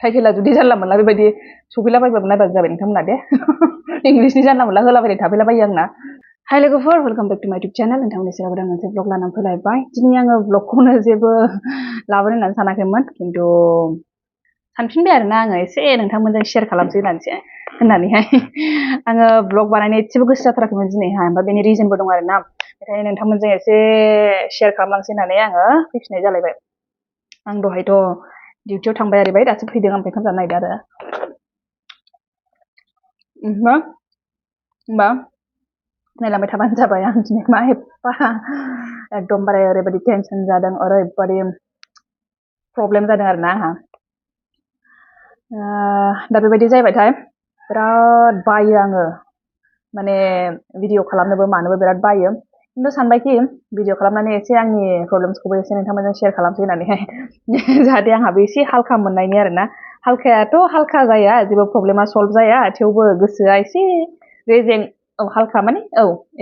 टाइटेला जुदि जानला मोनला बेबायदि सफैलाबायबाबो नायबानो जाबाय नोंथांमोना दे इंलिसनि जानला मोनला होलाबायनाय थाफैलाबायो आंना हाय लोगोफोर वेलकाम बेक टु माय इउटुब चेनेल नोंथांमोननि सेराव गोदान मोनसे ब्लग लानानै फैलायबाय दिनै आङो ब्लगखौनो जेबो लाबोनो होननानै सानाखैमोन खिन्थु सानफिनबाय आरोना आङो एसे नोंथांमोनजों शेयार खालामसै होननानैहाय आङो ब्लग बानायनो एसेबो गोसो जाथाराखैमोन दिनैहाय ओमफ्राय बेनि रिजनबो दं आरोना बेखायनो नोंथांमोनजों एसे शेयार खालामलांसै होननानै आङो फैफिननाय जालायबाय आं दहायथ' डिउटियाव थांबाय आरोबाय दासो फैदों ओमफ्राय ओंखाम जानो नागिरदों आरो होमबा नायलांबाय थाबानो जाबाय आं दिनै मा एफा एकदमबारे ओरैबायदि टेनसन जादों ओरैबायदि प्रब्लेम जादों आरोना आंहा दा बेबायदि जाहैबायथाय बिराद बायो आङो माने भिडिअ खालामनोबो मानोबो बिराद बायो खिन्थु सानबायखि भिडिअ खालामनानै एसे आंनि प्रब्लेम्सखौबो एसे नोंथांमोनजों शेयार खालामसै होननानैहाय जाहाथे आंहाबो एसे हालखा मोननायनि आरोना हालखायाथ' हालखा जाया जेबो प्रब्लेमा सल्भ जाया थेवबो गोसोआ एसे रेजें हालखा माने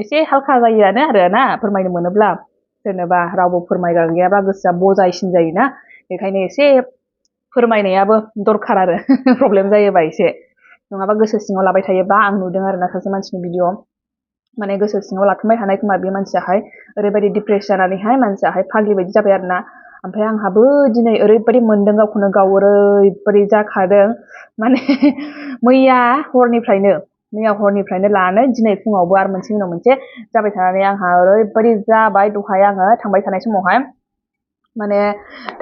एसे हालखा जायोआनो आरोना फोरमायनो मोनोब्ला जेनेबा रावबो फोरमायग्रा गैयाबा गोसोआ बजायसिन जायोना बेखायनो एसे फोरमायनायाबो दरखार आरो प्रब्लेम जायोबा एसे नङाबा गोसो सिङाव लाबाय थायोबा आं नुदों आरोना सासे मानसिनि भिडिअ माने गोसो सिङाव लाथुमबाय थानाय खोमा बे मानसियाहाय ओरैबायदि डिप्रेस जानानैहाय मानसियाहाय फाग्लि बायदि जाबाय आरोना ओमफ्राय आंहाबो दिनै ओरैबायदि मोनदों गावखौनो गाव ओरैबायदि जाखादों माने मैया हरनिफ्रायनो लानानै दिनै फुङावबो आरो मोनसे उनाव मोनसे जाबाय थानानै आंहा ओरैबायदि जाबाय दहाय आङो थांबाय थानाय समावहाय माने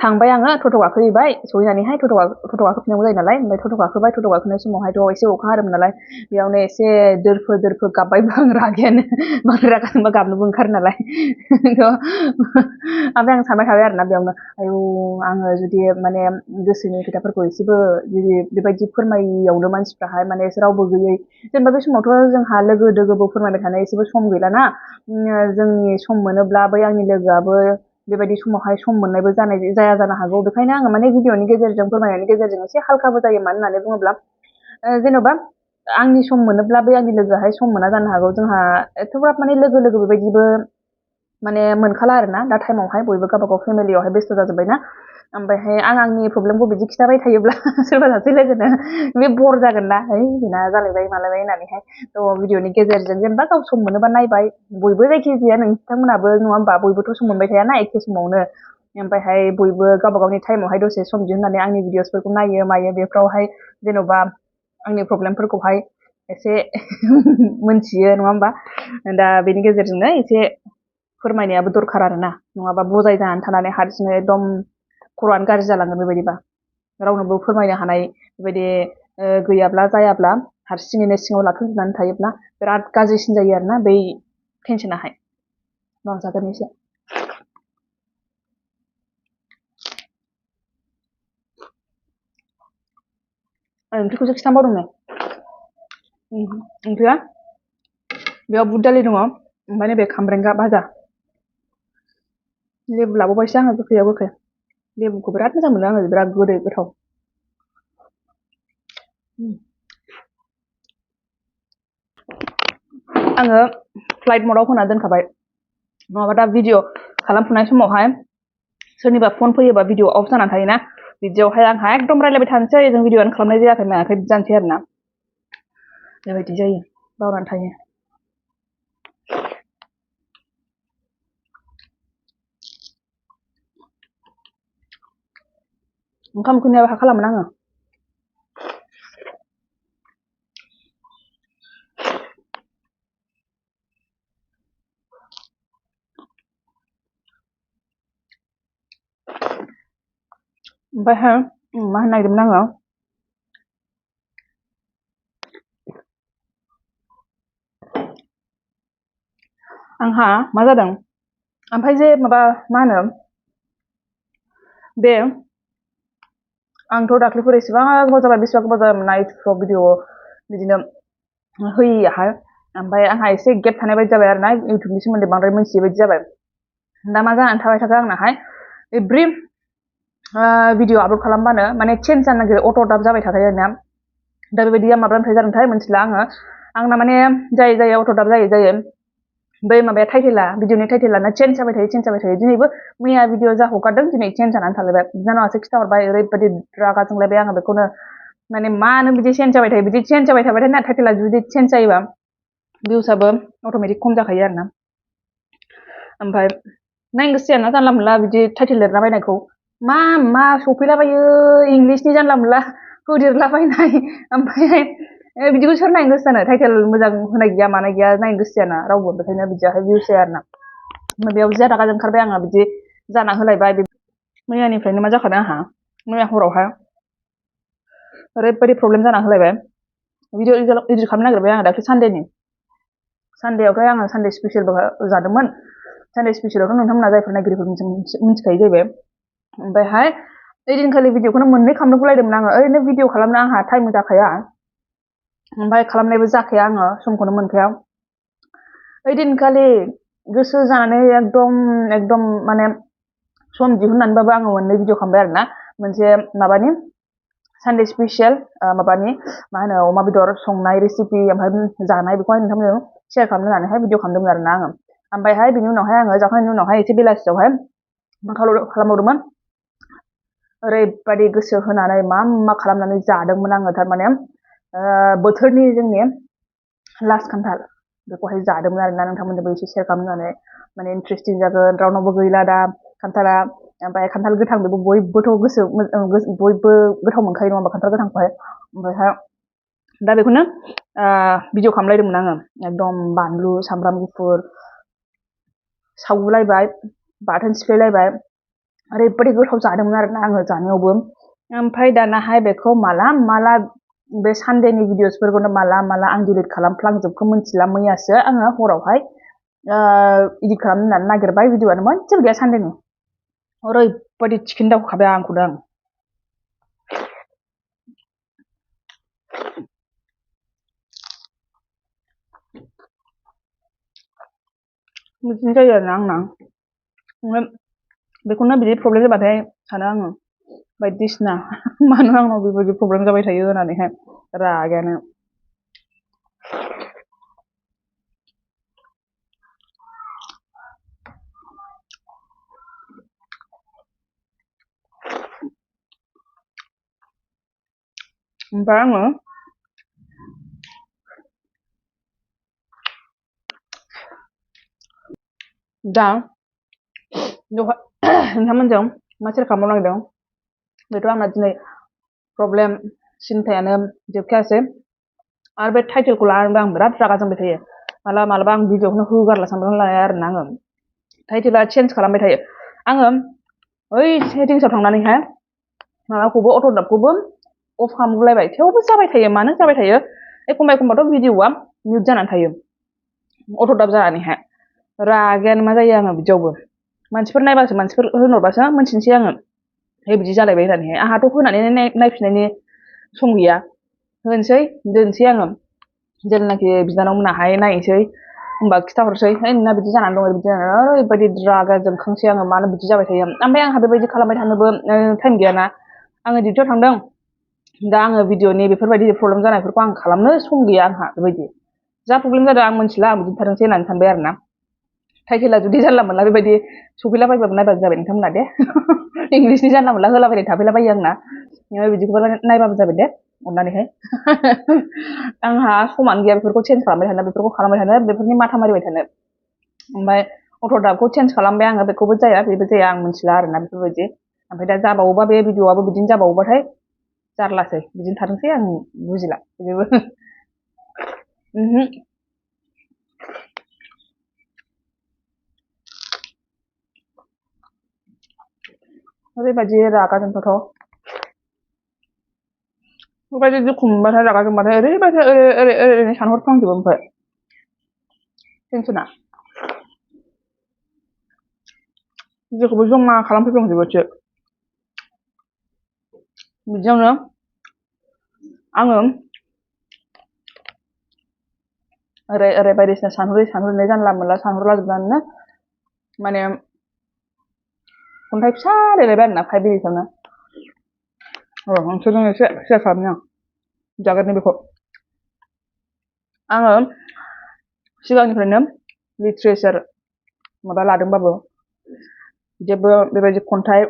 थांबाय आङो टट' गाखोहैबाय सहैनानैहाय टट' गाखोफिननांगौ जायो नालाय ओमफ्राय टट' गाखोबाय टट' गाखोनाय समावहायथ' एसे अखा हादोंमोन नालाय बेयावनो एसे दोरफो गाबबायबो आं रागायानो बांद्राय रागा जोंबा गाबनोबो ओंखारो नालाय ओमफ्राय आं सानबाय थाबाय आरोना बेयावनो आयौ आङो जुदि माने गोसोनि खोथाफोरखौ एसेबो जुदि बेबायदि फोरमायियावनो मानसिफ्राहाय माने रावबो गैयै जेनेबा बे समावथ' जोंहा लोगो दोगोबो फोरमायबाय थानाय एसेबो सम गैलाना जोंनि सम मोनोब्ला बै आंनि लोगोआबो बेबायदि समावहाय सम मोननायबो जाया जानो हागौ बेखायनो आङो माने भिडिअनि गेजेरजों फोरमायनायनि गेजेरजों एसे हालखाबो जायो मानो होननानै बुङोब्ला जेन'बा आंनि सम मोनोब्ला बै आंनि लोगोआहाय सम मोना जानो हागौ जोंहा एथ'ग्राब माने लोगो बेबायदिबो माने मोनखाला आरोना दा टाइमावहाय बयबो गावबागाव फेमिलियावहाय बेस्थ' जाजोब्बायना ओमफ्रायहाय आंनि प्रब्लेमखौ बिदि खिथाबाय थायोब्ला सोरबा सासे लोगोनो बे बर जागोन ना है बेना जालायबाय मालायबाय होननानैहाय थ' भिडिअनि गेजेरजों जेनेबा गाव सम मोनोबा नायबाय बयबो जायखिजाया नोंथांमोनाबो नङा होमबा बयबोथ' सम मोनबाय थायाना एखे समावनो ओमफ्रायहाय बयबो गावबा गावनि टाइमावहाय दसे सम दिहुननानै आंनि भिडिअसफोरखौ नायो मायो बेफ्रावहाय जेन'बा आंनि प्रब्लेमफोरखौहाय एसे मोनथियो नङा होमबा दा बेनि गेजेरजोंनो एसे फोरमायनायाबो दरखार आरोना नङाबा बजाय जानानै थानानै हारसिंनो एकदम खर'आनो गाज्रि जालांगोन बेबायदिबा रावनोबो फोरमायनो हानाय बेबायदि गैयाब्ला जायाब्ला हारसिङैनो सिङाव लाथुमजोबनानै थायोब्ला बिराद गाज्रिसिन जायो आरोना बै टेनसनाहाय जागोन एसे ओंख्रिखौसो खिथाबावदों नै ओंख्रिया बेयाव बुद दालि दङ ओमफ्राय नैबे खामब्रेंगा भाजा लेबु लाबावबायसो आङो गोखैयाव गोखै लेबुखौ बिराद मोजां मोनो आङो बिराद गोदै गोथाव आङो फ्लाइट मडाव होना दोनखाबाय नङाबा दा भिडिअ खालामफुनाय समावहाय सोरनिबा फन फैयोबा भिडिअ अफ जानानै थायोना बिदियावहाय आंहा एकदम रायलायबाय थानोसै जों भिडिअआनो खालामनाय जायाखै मायाखै बिदि जानोसै आरोना बेबायदि जायो बावनानै थायो ओंखाम उखैनायाव हा खालामोन आङो ओमफ्रायहाय मा होननो नागिरदोंमोन आङो आंहा मा जादों ओमफ्राय जे माबा मा होनो बे आंथ' दाख्लैफोर एसेबां गोबाव जाबाय बेसेबां गोबाव जाबाय नाइटफ्राव भिडिअ बिदिनो होयियाहाय ओमफ्राय आंहा एसे गेप थानाय बायदि जाबाय आरोना इउटुबनि सोमोन्दै बांद्राय मोनथियै बायदि जाबाय दा मा जानानै थाबाय थाखो आंनाहाय एभ्रि भिडिअ आपल'ड खालामबानो माने चेन्ज जानो नागिरो अट' दाब जाबाय थाखायो आरोना दा बेबायदिया माब्लानिफ्राय जादोंथाय मिथिला आङो आंना माने जायै अट' दाब जायै बै माबाया टाइटेला भिडिअनि टाइटेलानो चेन्ज जाबाय थायो दिनैबो मैया भिडिअ जा हगारदों दिनै चेन्ज जानानै थालायबाय बिनानावासो खिथाहरबाय ओरैबायदि रागा जोंलायबाय आङो बेखौनो माने मानो बिदि चेन्ज जाबाय थायो बिदि चेन्ज जाबाय थाबाथाय ना टाइटेला जुदि चेन्ज जायोबा भिउसआबो अट'मेटिक खम जाखायो आरोना ओमफ्राय नायनो गोसो जायाना जानला मोनला बिदि टाइटेल लिरना बायनायखौ मा सफैलाबायो इंलिसनि जानला मोनला होदेरलाबायनाय ओमफ्राय बिदिखौ सोर नायनो गोसो जानो टाइटेल मोजां होनाय गैया मानाय गैया नायनो गोसो जायाना रावबो बेखायनो बिदियाहाय भिउस जाया आरोना ओमफ्राय बेयाव जा रागा जोंखारबाय आङो बिदि जाना होलायबाय मैयानिफ्रायनो मा जाखादों आंहा मैया हरावहाय ओरैबायदि प्रब्लेम जाना होलायबाय भिडिअ इडिट खालामनो नागिरबाय आङो दाख्लै सानडेआवथ' आङो सानडे स्पेसियेलबो जादोंमोन सानडे स्पेसियेलावथ' नोंथांमोना जायफोर नायगिरिफोर मिथिखायो जाहैबाय ओमफ्रायहाय ओइदिनखालि भिडिअखौनो मोननै खालामनो बुलायदोंमोन आङो ओरैनो भिडिअ खालामनो आंहा टाइम जाखाया ओमफ्राय खालामनायबो जाखाया आङो समखौनो मोनखाया ओइदिनखालि गोसो जानानै एकदम माने सम दिहुननानैबाबो आङो मोननै भिडिअ खालामबाय आरोना मोनसे माबानि सानडे स्पेसियेल माबानि मा होनो अमा बेदर संनाय रेसिपि ओमफ्राय जानाय बेखौहाय नोंथांमोनजों शेयार खालामनो होननानैहाय भिडिअ खालामदोंमोन आरोना आङो ओमफ्रायहाय बिनि उनावहाय आङो जाखांनायनि उनावहाय एसे बेलासियावहाय मा खालामबावदोंमोन ओरैबायदि गोसो होनानै मा खालामनानै जादोंमोन आङो थारमाने बोथोरनि जोंनि लास्ट खान्थाल बेखौहाय जादोंमोन आरोना नोंथांमोनजोंबो एसे शेयार खालामनानै माने इन्टारेस्टिं जागोन रावनावबो गैला दा खान्थाला ओमफ्राय खान्थाल गोथां बेबो बयबोथ' बयबो गोथाव मोनखायो नङा होमबा खान्थाल गोथांखौहाय ओमफ्रायहाय दा बेखौनो भिडिअ खालामलायदोंमोन आङो एकदम बानलु सामब्राम गुफुर सावलायबाय बाथोन सिफ्लेलायबाय ओरैबायदि गोथाव जादोंमोन आरोना आङो जानायावबो ओमफ्राय दानाहाय बेखौ माला बे सानडेनि भिडिअसफोरखौनो माला आं डिलिट खालामफ्लांजोबखौ मिथिला मैयासो आङो हरावहाय इडिट खालामनो होननानै नागिरबाय भिडिअआनो मोनसेबो गैया सानडेनि ओरैबायदि चिकेन दावखाबाय आंखौनो आं बिदिनो जायो आरोना आंना ओमफ्राय बेखौनो बिदि प्रब्लेम जाबाथाय सानो आङो बायदिसिना मानो आंनाव बेबायदि प्रब्लेम जाबाय थायो होननानैहाय रागायानो ओमफ्राय आङो दा नोंथांमोनजों मा शेयार खालामनो नागिरदों बेथ' आंना दिनै प्रब्लेम सिन्थायानो जोबखायासै आरो बे टाइटेलखौ लानानैबो आं बिराद रागा जोंबाय थायो मालाबा आं भिडिअखौनो होगारला सानबाय लाया आरोना आङो टाइटेला चेन्ज खालामबाय थायो आङो ओइ सेटिंसआव थांनानैहाय माबाखौबो अट'डाबखौबो अफ खालामगुलायबाय थेवबो जाबाय थायो मानो जाबाय थायो एखमबाथ' भिडिअआ मिउट जानानै थायो अट'डाब जानानैहाय रागायानो मा जायो आङो बिदियावबो मानसिफोर नायबासो मानसिफोर होनहरबासो मोनथिनोसै आङो बिदि जालायबाय होननानैहाय आंहाथ' होनानै नायफिननायनि सम गैया होनोसै दोनसै आङो जेब्लानाखि बिनानाव मोनाहाय नायनोसै होमबा खिथाहरसै नोंना बिदि जानानै दं बिदि जानानै ओरैबायदि रागा जोंखांसै आङो मानो बिदि जाबाय थायो ओमफ्राय आंहा बेबायदि खालामबाय थानोबो टाइम गैयाना आङो डिउटियाव थांदों दा आङो भिडिअनि बेफोरबायदि प्रब्लेम जानायफोरखौ आं खालामनो सम गैया आंहा बेबायदि जा प्रब्लेम जादों आं मिथिला आं बिदिनो थाथोंसै होननानै सानबाय आरोना टाइटेला जुदि जानला मोनला बेबायदि सफैलाबायबाबो नायबानो जाबाय नोंथांमोना दे इंलिसनि जानला मोनला होलाबायनाय थाफैलाबायो आंना बिदिखौबो नायबाबो जाबाय दे अननानैहाय आंहा समानो गैया बेफोरखौ चेन्ज खालामबाय थानो बेफोरखौ खालामबाय थानो बेफोरनि माथा मारिबाय थानो ओमफ्राय अट'डाबखौ चेन्ज खालामबाय आङो बेखौबो जाया बेबो जाया आं मिथिला आरोना बेफोरबायदि ओमफ्राय दा जाबावोबा बे भिडिअआबो बिदिनो जाबावोबाथाय जारलासै बिदिनो थाथोंसै आं बुजिला बेबो ओरैबायदि रागा जोंथावथाव बेबायदि दुखु मोनबाथाय रागा जोंबाथाय ओरैबायदि ओरै सानहरफ्लांजोबो ओमफ्राय टेनसना जेखौबो जमा खालामफैफ्लांजोबोसो बिदियावनो आङो ओरै बायदिसिना सानहरै जानला मोनला सानहरलाजोबनानैनो माने खन्थाइ फिसा लिरलायबाय आरोना 5 मिनिटआवनो नोंसोरजों एसे शेयार खालामनि आं जागोननि बेखौ आङो सिगांनिफ्रायनो लिटारेचार माबा लादोंबाबो जेबो बेबायदि खन्थाइ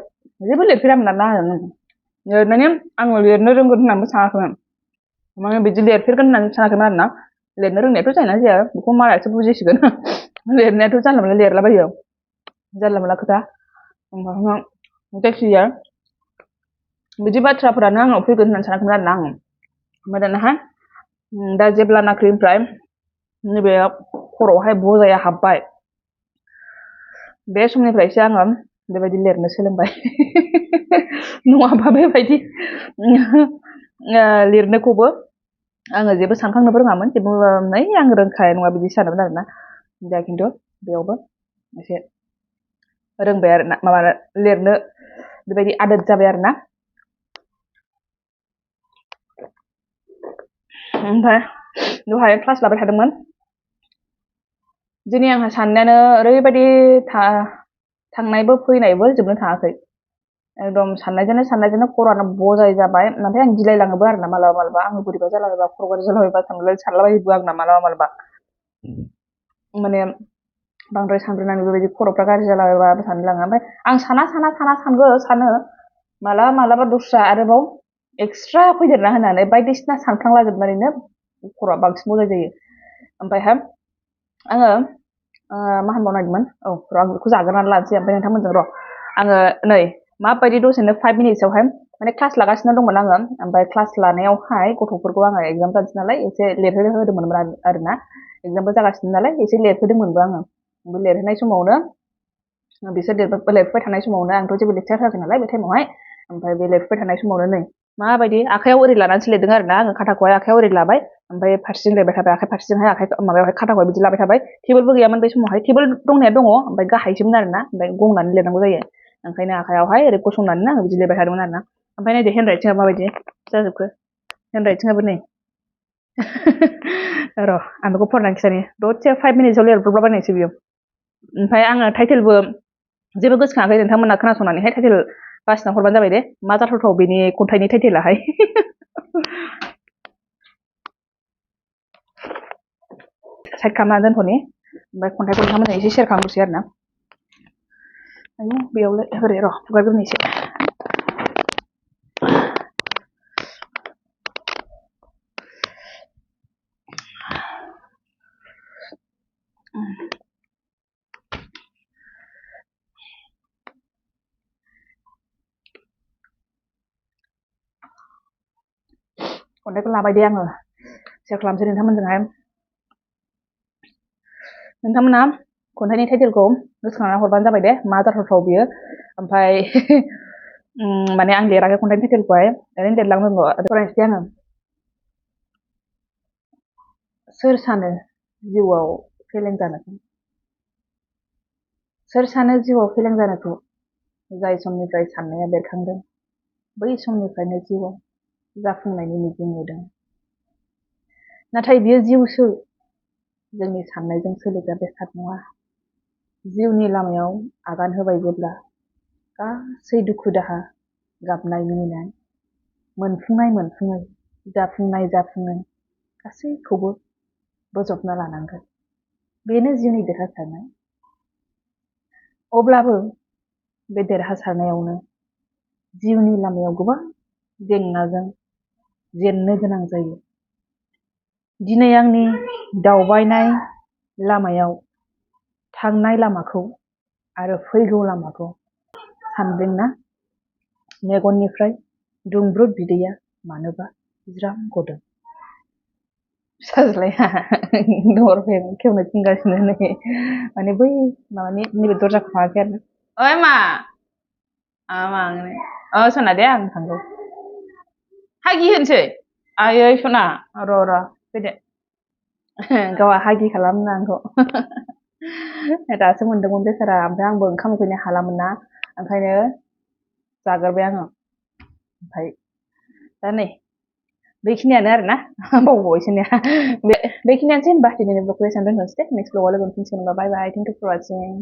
जेबो लिरफेरामोन आरोना माने आङो लिरनो रोंगोन होननानैबो सानाखैमोन माने बिदि लिरफेरगोन होननानै सानाखैमोन आरोना लिरनो रोंनायाथ' जायोना जाया बेखौ मालायसो बुजिसिगोन लिरनायाथ' जानला मोनला लिरलाबायो जानला मोनला खोथा ओमफ्राय जायखिजाया बिदि बाथ्राफोरानो आंनाव फैगोन होननानै सानाखैमोन आरोना आङो ओमफ्राय दानाहाय दा जेब्लानाखिनिफ्राय नैबे खर'आवहाय बजाया हाबबाय बे समनिफ्रायसो आङो बेबायदि लिरनो सोलोंबाय नङाबा बेबायदि लिरनोखौबो आङो जेबो सानखांनोबो रोङामोन जेबो नै आं रोंखानाय नङा बिदि सानोमोन आरोना दा खिन्थु बेयावबो एसे रोंबाय आरोना माबा लिरनो बेबायदि आदोद जाबाय आरोना ओमफ्राय दहाय क्लास लाबाय थादोंमोन दिनै आंहा साननायानो ओरैबायदि थांनायबो फैनायबो जोबनो थाङाखै एकदम साननायजोंनो खर'आनो बजाय जाबाय ओमफ्राय आं गिलायलाङोबो आरोना मालाबा मालाबा आङो बोरैबा जालाबायबा खर' गाज्रि जालाबायबा सानलाबायोबो आंना मालाबा माने बांद्राय सानब्रेनानै बेबायदि खर'फ्रा गाज्रि जालाबायबा सानलाङो ओमफ्राय आं सानो मालाबा दस्रा आरोबाव एक्सट्रा फैदेरना होनानै बायदिसिना सानफ्लांलाजोबनानैनो खर'आ बांसिन बजाय जायो ओमफ्रायहाय आङो मा होनबावनो नागिरदोंमोन औ र' आं बेखौ जाग्रोनानै लानोसै ओमफ्राय नोंथांमोनजों र' आङो नै माबायदि दसेनो 5 मिनिट्सआवहाय माने क्लास लागासिनो दंमोन आङो ओमफ्राय क्लास लानायावहाय गथ'फोरखौ आङो एगजाम जानोसै नालाय एसे लिरहोदोंमोन आरोना एगजामबो जागासिनो नालाय एसे लिरहोदोंमोनबो आङो ओमफ्राय लिरहोनाय समावनो बिसोर लिरफुबाय थानाय समावनो आंथ' जेबो लेक्सार होआखै नालाय बे टाइमावहाय ओमफ्राय बे लिरफुबाय थानाय समावनो नै माबायदि आखाइयाव ओरै लानानैसो लिरदों आरोना आङो खाथाखौहाय आखाइयाव ओरै लाबाय ओमफ्राय फारसेजों लिरबाय थाबाय आखाइ फारसेजोंहाय आखाइ माबायावहाय खाथाखौहाय बिदि लाबाय थाबाय टेबोलबो गैयामोन बै समावहाय टेबोल दंनाया दङ ओमफ्राय गाहायसोमोन आरोना ओमफ्राय गंनानै लिरनांगौ जायो ओंखायनो आखाइयावहाय ओरै गसंनानैनो आं बिदि लिरबाय थादोंमोन आरोना ओमफ्राय नायदो हेन्ड राइटिंआ माबायदि जाजोबखो हेन्ड राइटिंआबो नै र' आं बेखौ फरायनानै खिथानि दसे 5 मिनिट्सआव लिरब्रबलाबायनायसो बियो ओमफ्राय आङो टाइटेलबो जेबो गोसोखाङाखै नोंथांमोना खोनासंनानैहाय टाइटेल बासिना हरबानो जाबाय दे मा जाथावथाव बेनि खन्थाइनि टाइटेलाहाय साइड खालामना दोनथ'नि ओमफ्राय खन्थाइखौ नोंथांमोननो एसे शेयार खालामनोसै आरोना आयौ बेयावलाय ओरै र' फुगारग्रोनोसै खन्थाइखौ लाबाय दे आङो शेयार खालामसै नोंथांमोनजोंहाय नोंथांमोना खन्थाइनि टाइटेलखौ गोसोखांना हरबानो जाबाय दे मा जाथावथाव बियो ओमफ्राय माने आं लिराखै खन्थाइनि टाइटेलखौहाय ओरैनो लिरलांदोंल' फरायनोसै आङो सोर सानो जिउआव फेलें जानोखौ सोर सानो जिउआव फेलें जानोखौ जाय समनिफ्राय साननाया बेरखांदों बै समनिफ्रायनो जिउआव जाफुंनायनि मिजिं नुदों नाथाय बियो जिउसो जोंनि साननायजों सोलिग्रा बेसाद नङा जिउनि लामायाव आगान होबाय जेब्ला गासै दुखु दाहा गाबनाय मिनिनाय मोनफुङै जाफुङै गासैखौबो बोजबना लानांगोन बेनो जिउनि देरहासारनाय अब्लाबो बे देरहासारनायावनो जिउनि लामायाव गोबां जेंनाजों जेननो गोनां जायो दिनै आंनि दावबायनाय लामायाव थांनाय लामाखौ आरो फैगौ लामाखौ सानदोंना मेगननिफ्राय दुंब्रुद बिदैया मानोबा ज्राम गदों फिसाज्लाया दर खेवनो थिनगासिनो नै माने बै माबानि नैबे दरजाखौ माबाखै आरो ओइ मा सना दे आं थांगौ हागि होनसै आयै सना र' फैदो गावहा हागि खालामनो आंखौ दासो मोनदोंमोन बेसारा ओमफ्राय आंबो ओंखाम उखैनो हालामोन ना ओंखायनो जाग्रोबाय आङो ओमफ्राय दा नै बेखिनियानो आरोना बावबावबायसो ने बेखिनियानोसै होनबा दिनैनि ब्लगखौ एसेयावनो दोनथ'नोसै दे नेक्स्ट ब्लगाव लोगो मोनफिनसिगोन होनबा बाय बाय थेंक इउ फर वाचिं